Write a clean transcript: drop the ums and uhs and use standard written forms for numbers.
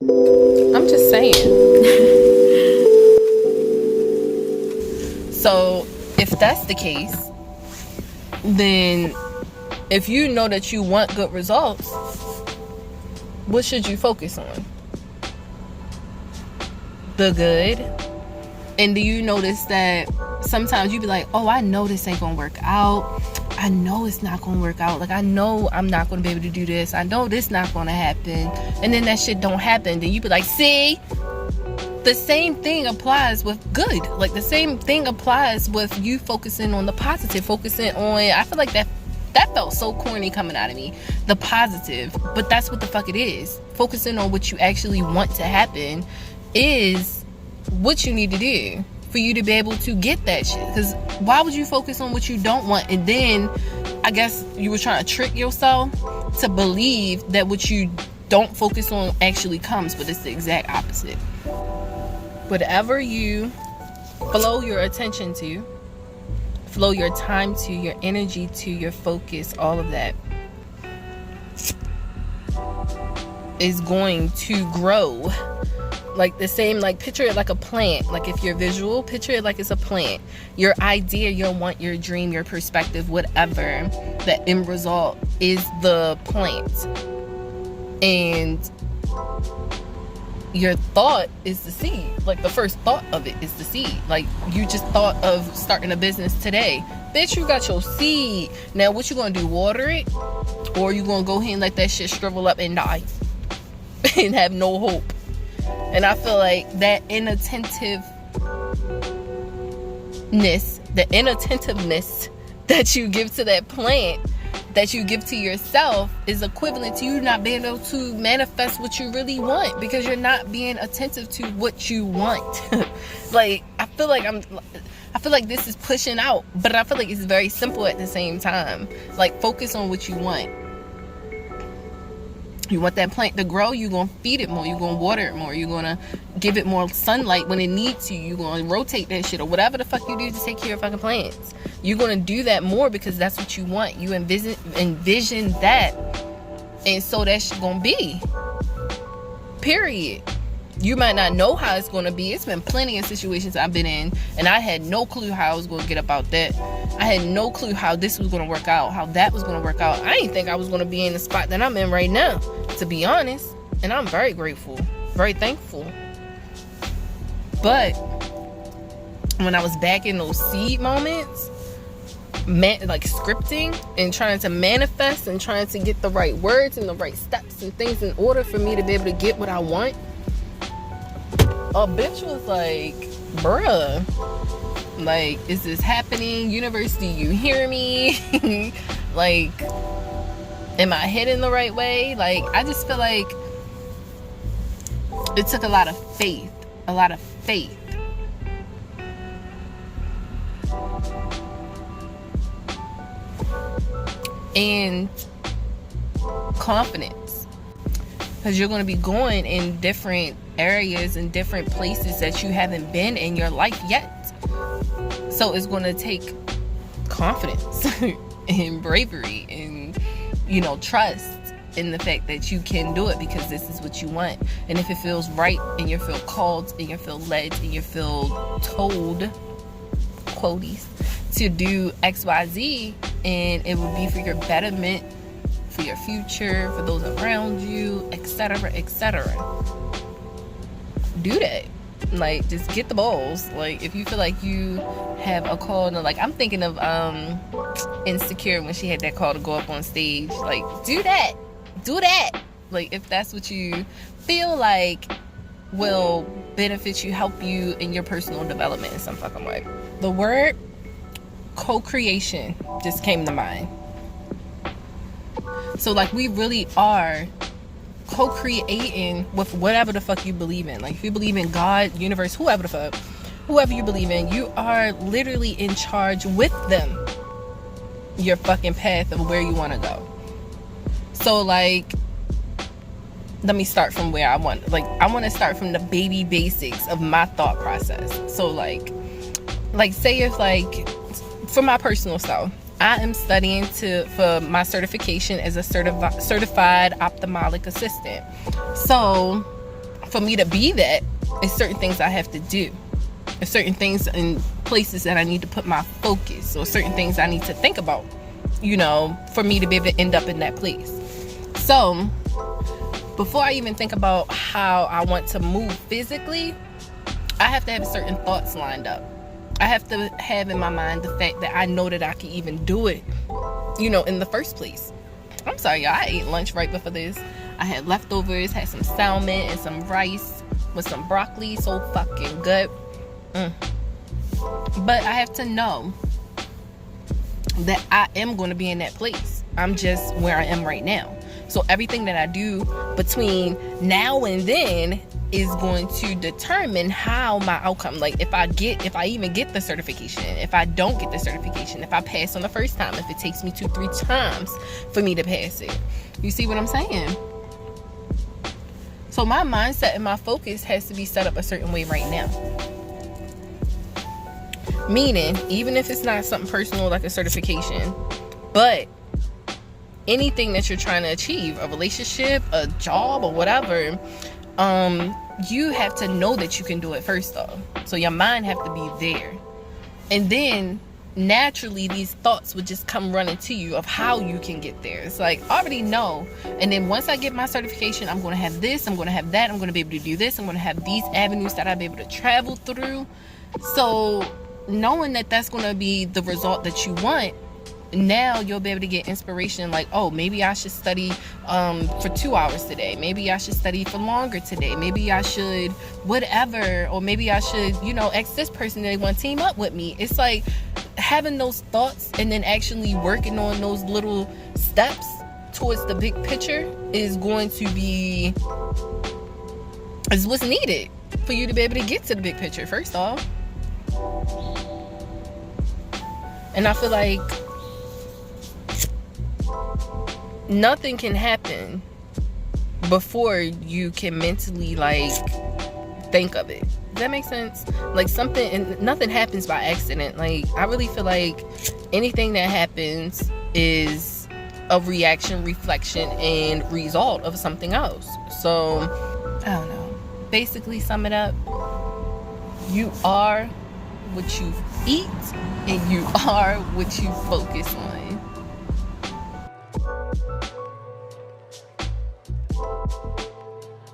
I'm just saying. So if that's the case, then if you know that you want good results, what should you focus on? The good. And do you notice that sometimes you be like, oh, I know this ain't gonna work out. I know it's not gonna work out. Like, I know I'm not gonna be able to do this. I know this not gonna happen. And then that shit don't happen. Then you be like, see? The same thing applies with good. Like, the same thing applies with you focusing on the positive. Focusing on, I feel like that felt so corny coming out of me. The positive. But that's what the fuck it is. Focusing on what you actually want to happen is what you need to do for you to be able to get that shit. Because why would you focus on what you don't want, and then I guess you were trying to trick yourself to believe that what you don't focus on actually comes, but it's the exact opposite. Whatever you flow your attention to, flow your time to, your energy to, your focus, all of that is going to grow. Like the same, like picture it like a plant. Like if you're visual, picture it like it's a plant. Your idea, your want, your dream, your perspective, whatever, the end result is the plant. And your thought is the seed. Like the first thought of it is the seed. Like you just thought of starting a business today. Bitch, you got your seed. Now what you gonna do, water it? Or you gonna go ahead and let that shit shrivel up and die and have no hope? And I feel like that inattentiveness that you give to that plant, that you give to yourself, is equivalent to you not being able to manifest what you really want, because you're not being attentive to what you want. Like, I feel like this is pushing out, but I feel like it's very simple at the same time. Like, focus on what you want. You want that plant to grow, you're going to feed it more, you're going to water it more, you're going to give it more sunlight when it needs to, you're going to rotate that shit or whatever the fuck you do to take care of fucking plants. You're going to do that more because that's what you want. You envision that, and so that shit going to be. Period. You might not know how it's going to be. It's been plenty of situations I've been in, and I had no clue how I was going to get about that. I had no clue how this was going to work out, how that was going to work out. I didn't think I was going to be in the spot that I'm in right now, to be honest. And I'm very grateful, very thankful. But when I was back in those seed moments, like scripting and trying to manifest and trying to get the right words and the right steps and things in order for me to be able to get what I want, a bitch was like, bruh, like, is this happening? Universe, do you hear me? Like, am I heading the right way? Like, I just feel like it took a lot of faith. And confidence. Because you're going to be going in different areas and different places that you haven't been in your life yet. So it's going to take confidence and bravery and, trust in the fact that you can do it, because this is what you want. And if it feels right and you feel called and you feel led and you feel told, quotes, to do XYZ, and it will be for your betterment, for your future, for those around you, etc., etc. Do that. Like, just get the balls. Like, if you feel like you have a call to, like, I'm thinking of Insecure when she had that call to go up on stage. Like, do that. Like, if that's what you feel like will benefit you, help you in your personal development in some fucking way. The word co-creation just came to mind. So, like, we really are co-creating with whatever the fuck you believe in. Like, if you believe in God, universe, whoever the fuck, whoever you believe in, you are literally in charge with them, your fucking path of where you want to go. So, like, let me start from where I want. Like, I want to start from the baby basics of my thought process. So, like say if, like, for my personal self, I am studying for my certification as a certified ophthalmic assistant. So for me to be that, it's certain things I have to do. There's certain things and places that I need to put my focus, or certain things I need to think about, you know, for me to be able to end up in that place. So before I even think about how I want to move physically, I have to have certain thoughts lined up. I have to have in my mind the fact that I know that I can even do it, you know, in the first place. I'm sorry, y'all, I ate lunch right before this. I had leftovers, had some salmon and some rice with some broccoli. So fucking good. But I have to know that I am going to be in that place. I'm just where I am right now. So everything that I do between now and then is going to determine how my outcome, like if I even get the certification, if I don't get the certification, if I pass on the first time, if it takes me 2-3 times for me to pass it. You see what I'm saying? So my mindset and my focus has to be set up a certain way right now. Meaning, even if it's not something personal like a certification, but anything that you're trying to achieve, a relationship, a job, or whatever, you have to know that you can do it first off. So your mind have to be there. And then naturally these thoughts would just come running to you of how you can get there. It's like, I already know. And then once I get my certification, I'm going to have this, I'm going to have that, I'm going to be able to do this, I'm going to have these avenues that I'll be able to travel through. So knowing that that's going to be the result that you want, now you'll be able to get inspiration, like, oh, maybe I should study for 2 hours today, maybe I should study for longer today, maybe I should whatever, or maybe I should, you know, ask this person that they want to team up with me. It's like having those thoughts and then actually working on those little steps towards the big picture is going to be is what's needed for you to be able to get to the big picture first off. And I feel like nothing can happen before you can mentally like think of it. Does that make sense? Like something, and nothing happens by accident. Like I really feel like anything that happens is a reaction, reflection, and result of something else. So I don't know. Basically, sum it up. You are what you eat, and you are what you focus on.